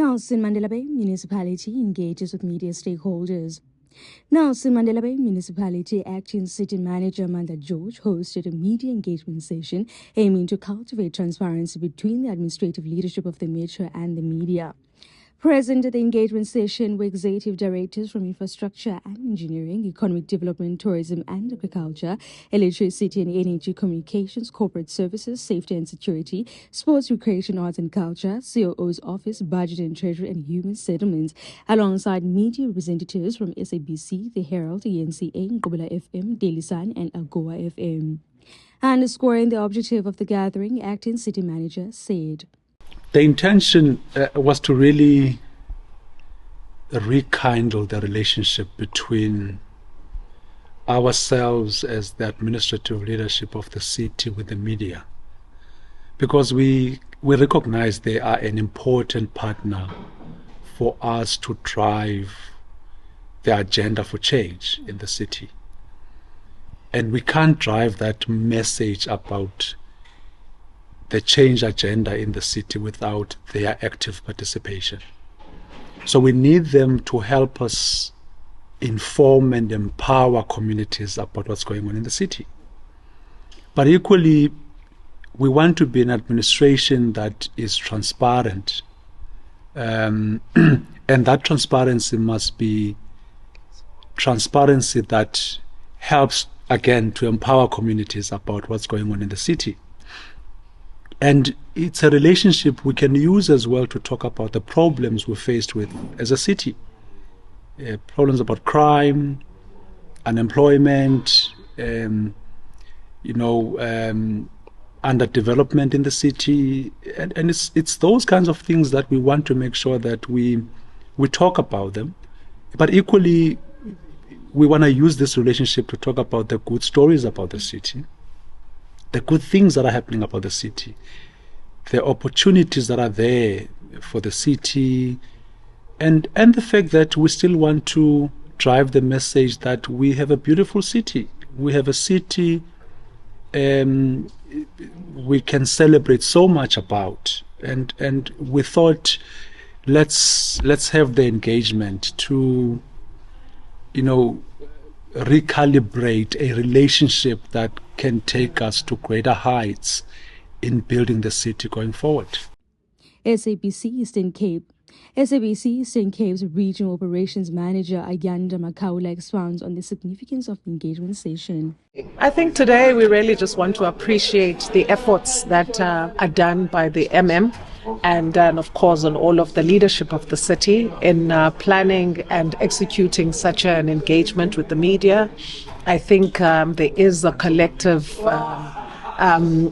Now, Mandela Bay Municipality engages with media stakeholders. Now, Mandela Bay Municipality Acting City Manager Mandla hosted a media engagement session aiming to cultivate transparency between the administrative leadership of the metro and the media. Present at the engagement session were executive directors from infrastructure and engineering, economic development, tourism and agriculture, electricity and energy, communications, corporate services, safety and security, sports, recreation, arts and culture, COO's office, budget and treasury and human settlements, alongside media representatives from SABC, The Herald, ENCA, Ngobela FM, Daily Sun and Agoa FM. Underscoring the objective of the gathering, acting city manager said, the intention was to really rekindle the relationship between ourselves as the administrative leadership of the city with the media, because we recognize they are an important partner for us to drive the agenda for change in the city. And we can't drive that message about the change agenda in the city without their active participation. So we need them to help us inform and empower communities about what's going on in the city. But equally, we want to be an administration that is transparent. And that transparency must be transparency that helps, again, to empower communities about what's going on in the city. And it's a relationship we can use as well to talk about the problems we're faced with as a city. Problems about crime, unemployment, underdevelopment in the city. And it's those kinds of things that we want to make sure that we talk about them. But equally, we want to use this relationship to talk about the good stories about the city, the good things that are happening about the city, the opportunities that are there for the city, and the fact that we still want to drive the message that we have a beautiful city. We have a city we can celebrate so much about. And we thought, let's have the engagement to, recalibrate a relationship that can take us to greater heights in building the city going forward. SABC Eastern Cape's Regional Operations Manager Ayanda Makaula expounds on the significance of the engagement session. I think today we really just want to appreciate the efforts that are done by the MM and of course on all of the leadership of the city in planning and executing such an engagement with the media. I think there is a collective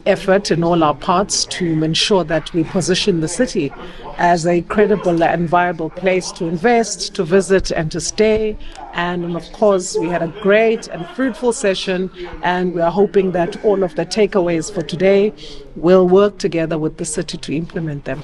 effort in all our parts to ensure that we position the city as a credible and viable place to invest, to visit and to stay. And of course, we had a great and fruitful session, and we are hoping that all of the takeaways for today will work together with the city to implement them.